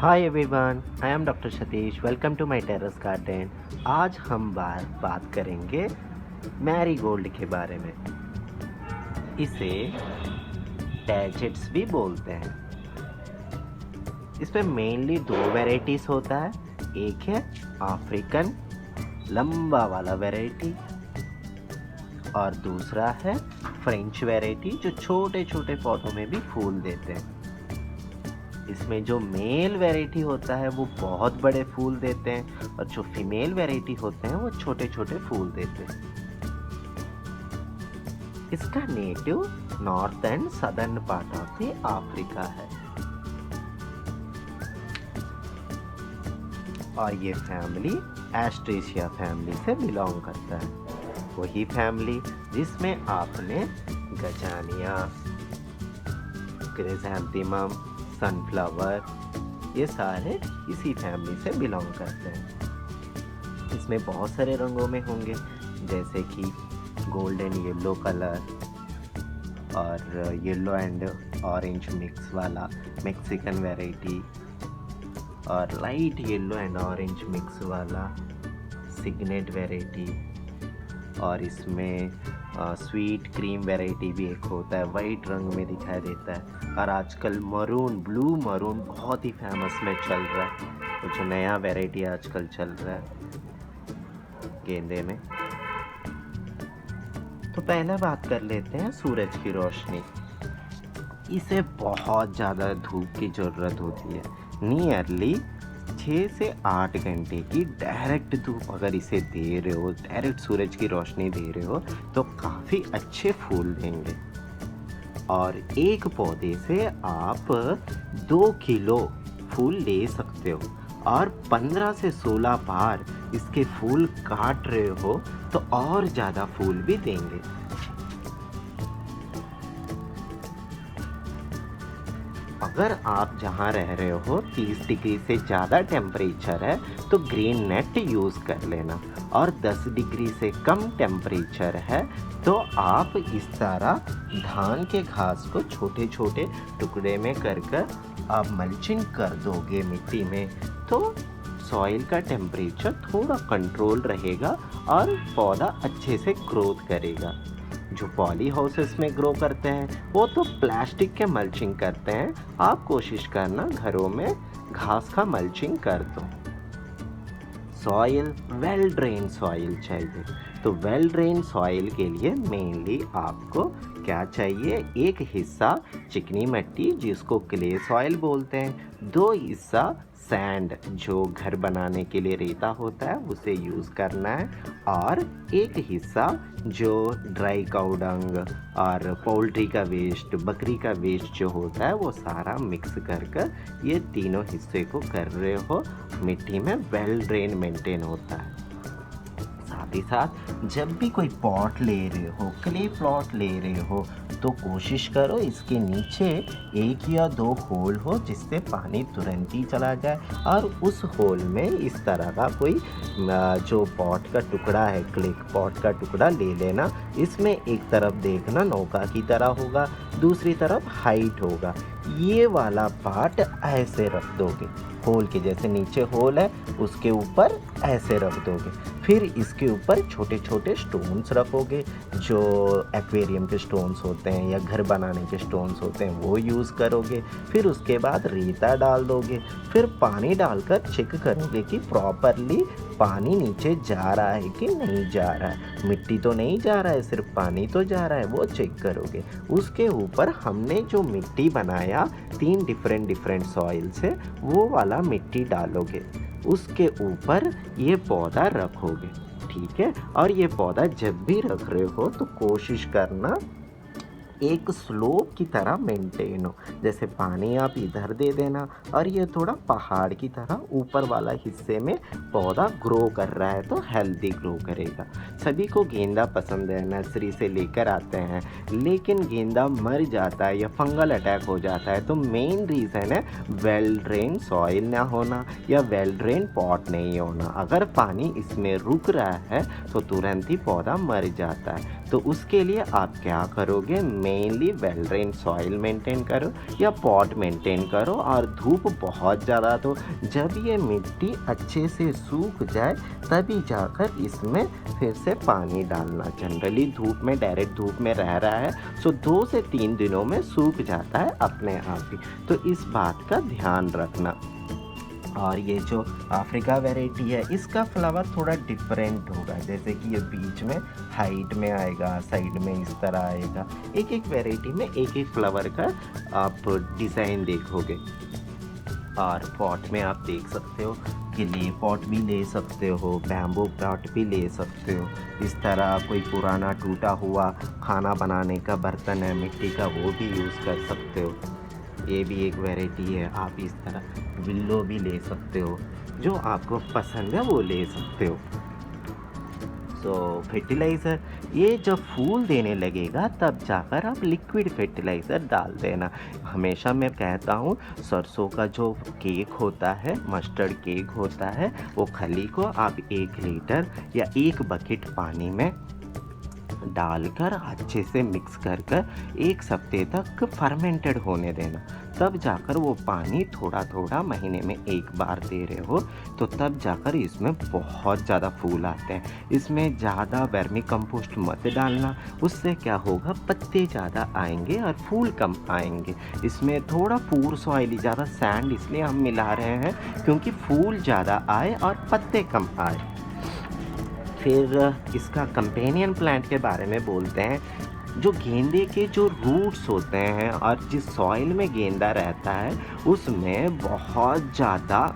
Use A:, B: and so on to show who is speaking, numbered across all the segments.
A: Hi everyone, I am doctor Satish. Welcome to my terrace garden. आज हम बात करेंगे मैरीगोल्ड के बारे में। इसे डेजेट्स भी बोलते हैं। इसमें मेनली दो वैरायटीज होता है। एक है अफ्रीकन लंबा वाला वैरायटी और दूसरा है फ्रेंच वैरायटी जो छोटे छोटे पौधों में भी फूल देते हैं। इसमें जो मेल वैरायटी होता है वो बहुत बड़े फूल देते हैं और जो फीमेल वैरायटी होते हैं वो छोटे छोटे फूल देते हैं। इसका native north and southern part of the Africa है और ये फैमिली एस्ट्रेशिया फैमिली से बिलोंग करता है। वही फैमिली जिसमें आपने गजानिया, क्रिसैंथेमम, सनफ्लावर, ये सारे इसी फैमिली से बिलोंग करते हैं। इसमें बहुत सारे रंगों में होंगे जैसे कि गोल्डन येलो कलर और येलो एंड ऑरेंज मिक्स वाला मैक्सिकन वैरायटी और light yellow and orange mix वाला सिग्नेट वैरायटी और इसमें स्वीट क्रीम वैरायटी भी एक होता है, वाइट रंग में दिखाई देता है। और आजकल मरून, ब्लू मरून बहुत ही फेमस में चल रहा है। तो जो नया वैरायटी आजकल चल रहा है गेंदे में। तो पहले बात कर लेते हैं सूरज की रोशनी। इसे बहुत ज़्यादा धूप की ज़रूरत होती है। नियरली 6 से 8 घंटे की डायरेक्ट धूप अगर इसे दे रहे हो, डायरेक्ट सूरज की रोशनी दे रहे हो तो काफ़ी अच्छे फूल देंगे। और एक पौधे से आप 2 किलो फूल ले सकते हो और 15 से 16 बार इसके फूल काट रहे हो तो और ज़्यादा फूल भी देंगे। अगर आप जहाँ रह रहे हो 30 डिग्री से ज़्यादा टेम्परेचर है तो ग्रीन नेट यूज़ कर लेना और 10 डिग्री से कम टेम्परेचर है तो आप इस तरह धान के घास को छोटे छोटे टुकड़े में कर आप मल्चिंग कर दोगे मिट्टी में तो सॉइल का टेम्परेचर थोड़ा कंट्रोल रहेगा और पौधा अच्छे से ग्रोथ करेगा। जो पॉली हाउसेस में ग्रो करते हैं वो तो प्लास्टिक के मल्चिंग करते हैं। आप कोशिश करना घरों में घास का मल्चिंग कर दो। सॉइल वेल ड्रेन सॉइल चाहिए। तो वेल ड्रेन सॉइल के लिए मेनली आपको क्या चाहिए? एक हिस्सा चिकनी मिट्टी जिसको क्ले सॉइल बोलते हैं, 2 हिस्सा सैंड जो घर बनाने के लिए रेता होता है उसे यूज़ करना है और एक हिस्सा जो ड्राई काऊ डंग और पोल्ट्री का वेस्ट, बकरी का वेस्ट जो होता है वो सारा मिक्स कर ये तीनों हिस्से को कर रहे हो। मिट्टी में वेल ड्रेन मेंटेन होता है। साथ ही साथ जब भी कोई पॉट ले रहे हो, क्ले प्लॉट ले रहे हो तो कोशिश करो इसके नीचे 1 या 2 होल हो जिससे पानी तुरंत ही चला जाए और उस होल में इस तरह का कोई जो पॉट का टुकड़ा है, क्ले पॉट का टुकड़ा ले लेना। इसमें एक तरफ देखना नौका की तरह होगा, दूसरी तरफ हाइट होगा। ये वाला पार्ट ऐसे रख दोगे, होल के जैसे नीचे होल है उसके ऊपर ऐसे रख दोगे। फिर इसके ऊपर छोटे छोटे स्टोन्स रखोगे जो एक्वेरियम के स्टोन्स होते हैं या घर बनाने के स्टोन्स होते हैं वो यूज़ करोगे। फिर उसके बाद रेता डाल दोगे। फिर पानी डालकर चेक करोगे कि प्रॉपरली पानी नीचे जा रहा है कि नहीं जा रहा है। मिट्टी तो नहीं जा रहा है, सिर्फ पानी तो जा रहा है, वो चेक करोगे। उसके ऊपर हमने जो मिट्टी बनाया 3 डिफरेंट सॉइल से वो वाला मिट्टी डालोगे। उसके ऊपर ये पौधा रखोगे, ठीक है। और ये पौधा जब भी रख रहे हो तो कोशिश करना एक स्लोप की तरह मेंटेन हो। जैसे पानी आप इधर दे देना और ये थोड़ा पहाड़ की तरह ऊपर वाला हिस्से में पौधा ग्रो कर रहा है तो हेल्दी ग्रो करेगा। सभी को गेंदा पसंद है, नर्सरी से लेकर आते हैं, लेकिन गेंदा मर जाता है या फंगल अटैक हो जाता है तो मेन रीज़न है वेल ड्रेन सॉइल ना होना या वेल ड्रेन पॉट नहीं होना। अगर पानी इसमें रुक रहा है तो तुरंत ही पौधा मर जाता है। तो उसके लिए आप क्या करोगे? Mainly well drain soil maintain करो या पॉट मेंटेन करो, और धूप बहुत ज़्यादा, तो जब ये मिट्टी अच्छे से सूख जाए तभी जाकर इसमें फिर से पानी डालना। जनरली धूप में, डायरेक्ट धूप में रह रहा है सो 2 से 3 दिनों में सूख जाता है अपने आप ही, तो इस बात का ध्यान रखना। और ये जो अफ्रीका वैरायटी है इसका फ्लावर थोड़ा डिफरेंट होगा, जैसे कि ये बीच में हाइट में आएगा, साइड में इस तरह आएगा। एक एक वैरायटी में एक एक फ्लावर का आप डिज़ाइन देखोगे। और पॉट में आप देख सकते हो कि क्ले पॉट भी ले सकते हो, बैम्बू पॉट भी ले सकते हो। इस तरह कोई पुराना टूटा हुआ खाना बनाने का बर्तन है मिट्टी का, वो भी यूज़ कर सकते हो। ये भी एक वैरायटी है। आप इस तरह विल्लो भी ले सकते हो, जो आपको पसंद है वो ले सकते हो। सो फर्टिलाइज़र, ये जब फूल देने लगेगा तब जाकर आप लिक्विड फर्टिलाइज़र डाल देना। हमेशा मैं कहता हूँ सरसों का जो केक होता है, मस्टर्ड केक होता है, वो खली को आप 1 लीटर या 1 बकेट पानी में डालकर अच्छे से मिक्स कर 1 हफ्ते तक फर्मेंटेड होने देना। तब जाकर वो पानी थोड़ा थोड़ा महीने में 1 बार दे रहे हो तो तब जाकर इसमें बहुत ज़्यादा फूल आते हैं। इसमें ज़्यादा वर्मी कंपोस्ट मत डालना, उससे क्या होगा, पत्ते ज़्यादा आएंगे और फूल कम आएंगे। इसमें थोड़ा पूर सॉइल, ज़्यादा सैंड इसलिए हम मिला रहे हैं क्योंकि फूल ज़्यादा आए और पत्ते कम आए। फिर इसका कंपेनियन प्लांट के बारे में बोलते हैं। जो गेंदे के जो रूट्स होते हैं और जिस सॉइल में गेंदा रहता है उसमें बहुत ज़्यादा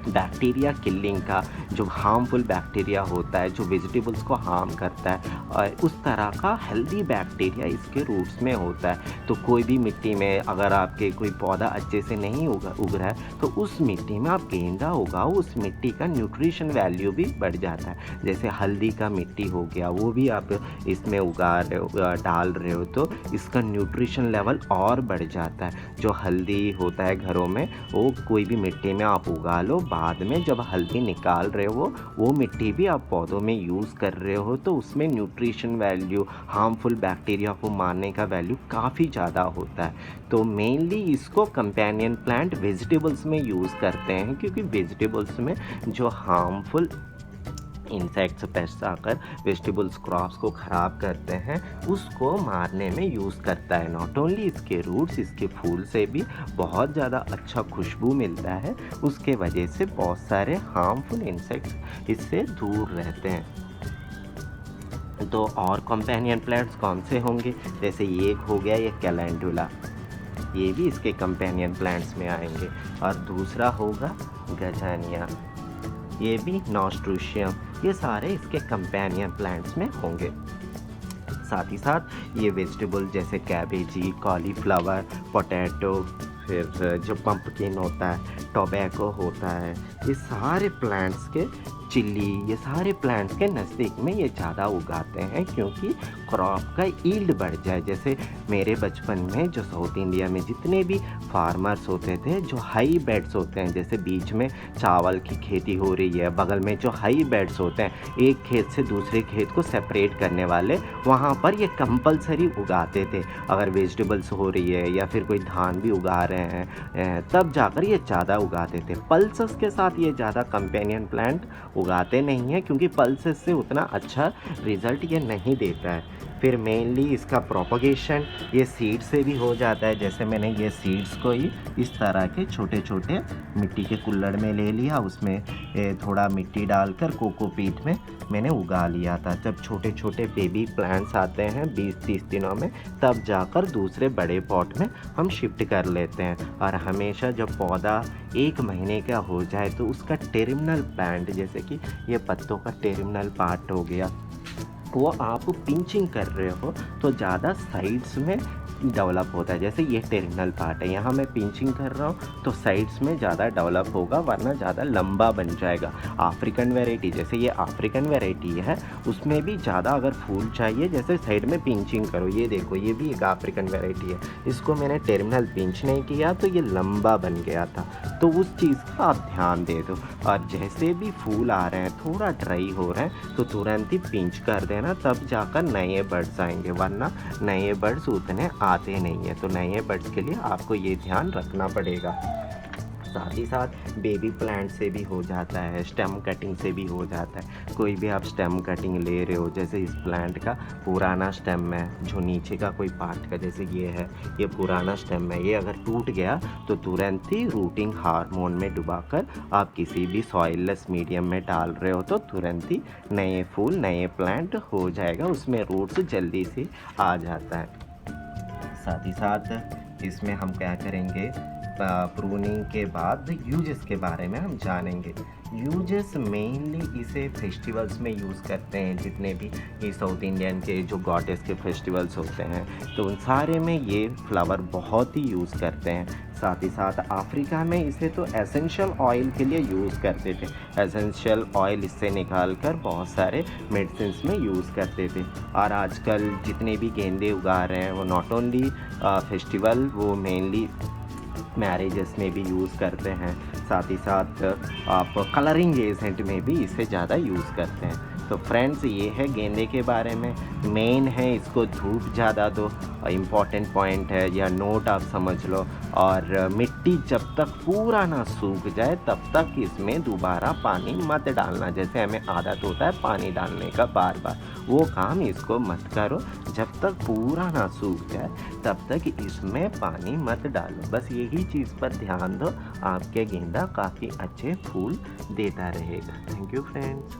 A: बैक्टीरिया किलिंग का जो हार्मफुल बैक्टीरिया होता है, जो वेजिटेबल्स को हार्म करता है, और उस तरह का हेल्दी बैक्टीरिया इसके रूट्स में होता है। तो कोई भी मिट्टी में अगर आपके कोई पौधा अच्छे से नहीं उग रहा है तो उस मिट्टी में आप गेंदा उगाओ, उस मिट्टी का न्यूट्रिशन वैल्यू भी बढ़ जाता है। जैसे हल्दी का मिट्टी हो गया, वो भी आप इसमें उगा रहे हो, डाल रहे हो तो इसका न्यूट्रिशन लेवल और बढ़ जाता है। जो हल्दी होता है घरों में, वो कोई भी मिट्टी में आप उगा लो, बाद में जब हल्दी निकाल रहे हो वो मिट्टी भी आप पौधों में यूज़ कर रहे हो तो उसमें न्यूट्रिशन वैल्यू, हार्मफुल बैक्टीरिया को मारने का वैल्यू काफ़ी ज़्यादा होता है। तो मेनली इसको कंपेनियन प्लांट वेजिटेबल्स में यूज़ करते हैं, क्योंकि वेजिटेबल्स में जो हार्मफुल इंसेक्ट्स, पेस्ट आकर वेजिटेबल्स क्रॉप्स को ख़राब करते हैं उसको मारने में यूज़ करता है। नॉट ओनली इसके रूट्स, इसके फूल से भी बहुत ज़्यादा अच्छा खुशबू मिलता है, उसके वजह से बहुत सारे हार्मफुल इंसेक्ट्स इससे दूर रहते हैं। तो और कंपेनियन प्लांट्स कौन से होंगे, जैसे ये एक हो गया, ये कैलेंडुला, ये भी इसके कंपेनियन प्लांट्स में आएंगे। और दूसरा होगा गजानिया, ये भी नॉस्ट्रूशियम, ये सारे इसके कंपेनियन प्लांट्स में होंगे। साथ ही साथ ये वेजिटेबल जैसे कैबेजी, कॉलीफ्लावर, पोटैटो, फिर जो पंपकिन होता है, टोबैको होता है, ये सारे प्लांट्स के, चिल्ली, ये सारे प्लांट्स के नज़दीक में ये ज़्यादा उगाते हैं क्योंकि क्रॉप का यील्ड बढ़ जाए। जैसे मेरे बचपन में जो साउथ इंडिया में जितने भी फार्मर्स होते थे, जो हाई बेड्स होते हैं, जैसे बीच में चावल की खेती हो रही है, बगल में जो हाई बेड्स होते हैं, एक खेत से दूसरे खेत को सेपरेट करने वाले, वहाँ पर ये कंपलसरी उगाते थे। अगर वेजिटेबल्स हो रही है या फिर कोई धान भी उगा रहे हैं तब जाकर ये ज़्यादा उगाते थे। पल्सेस के साथ ये ज़्यादा कंपेनियन प्लांट उगाते नहीं हैं क्योंकि पल्सेस से उतना अच्छा रिज़ल्ट ये नहीं देता है। फिर मेनली इसका प्रोपगेशन ये सीड से भी हो जाता है। जैसे मैंने ये सीड्स को ही इस तरह के छोटे छोटे मिट्टी के कुल्हड़ में ले लिया, उसमें थोड़ा मिट्टी डालकर कोकोपीट में मैंने उगा लिया था। जब छोटे छोटे बेबी प्लांट्स आते हैं 20-30 दिनों में, तब जाकर दूसरे बड़े पॉट में हम शिफ्ट कर लेते हैं। और हमेशा जब पौधा 1 महीने का हो जाए तो उसका टर्मिनल प्लांट, जैसे कि ये पत्तों का टर्मिनल पार्ट हो गया, वो आप पिंचिंग कर रहे हो तो ज़्यादा साइड्स में डेवलप होता है। जैसे ये टर्मिनल पार्ट है, यहाँ मैं पिंचिंग कर रहा हूँ तो साइड्स में ज़्यादा डेवलप होगा, वरना ज़्यादा लंबा बन जाएगा। अफ्रीकन वैरायटी, जैसे ये अफ्रीकन वैरायटी है, उसमें भी ज़्यादा अगर फूल चाहिए, जैसे साइड में पिंचिंग करो, ये देखो ये भी एक अफ्रीकन वैरायटी है, इसको मैंने टर्मिनल पिंच नहीं किया तो ये लंबा बन गया था। तो उस चीज़ का आप ध्यान दे दो। और जैसे भी फूल आ रहे हैं, थोड़ा ड्राई हो रहे हैं तो तुरंत ही पिंच कर देना, ना तब जाकर नए बर्ड्स आएंगे, वरना नए बर्ड्स उतने आते नहीं हैं। तो नए बर्ड्स के लिए आपको ये ध्यान रखना पड़ेगा। साथ ही साथ बेबी प्लांट से भी हो जाता है, स्टेम कटिंग से भी हो जाता है। कोई भी आप स्टेम कटिंग ले रहे हो, जैसे इस प्लांट का पुराना स्टेम है, जो नीचे का कोई पार्ट का, जैसे ये है, ये पुराना स्टेम है, ये अगर टूट गया तो तुरंत ही रूटिंग हार्मोन में डुबाकर आप किसी भी सॉइललेस मीडियम में डाल रहे हो तो तुरंत ही नए फूल, नए प्लांट हो जाएगा, उसमें रूट्स जल्दी से आ जाता है। साथ ही साथ इसमें हम क्या करेंगे, प्रूनिंग के बाद यूजेस के बारे में हम जानेंगे। यूजेस मेनली इसे फेस्टिवल्स में यूज़ करते हैं, जितने भी ये साउथ इंडियन के जो गॉडेस के फेस्टिवल्स होते हैं तो उन सारे में ये फ्लावर बहुत ही यूज़ करते हैं। साथ ही साथ अफ्रीका में इसे तो एसेंशियल ऑयल के लिए यूज़ करते थे, एसेंशियल ऑयल इससे निकाल कर बहुत सारे मेडिसिन में यूज़ करते थे। और आजकल जितने भी गेंदे उगा रहे हैं वो नॉट ओनली फेस्टिवल, वो मेनली मैरिजेस में भी यूज़ करते हैं। साथ ही साथ आप कलरिंग एजेंट में भी इसे ज़्यादा यूज़ करते हैं। तो फ्रेंड्स, ये है गेंदे के बारे में। मेन है इसको धूप ज़्यादा दो, इम्पॉर्टेंट पॉइंट है, या नोट आप समझ लो। और मिट्टी जब तक पूरा ना सूख जाए तब तक इसमें दोबारा पानी मत डालना। जैसे हमें आदत होता है पानी डालने का बार बार, वो काम इसको मत करो। जब तक पूरा ना सूख जाए तब तक इसमें पानी मत डालो। बस यही चीज़ पर ध्यान दो, आपके गेंदा काफ़ी अच्छे फूल देता रहेगा। Thank you friends.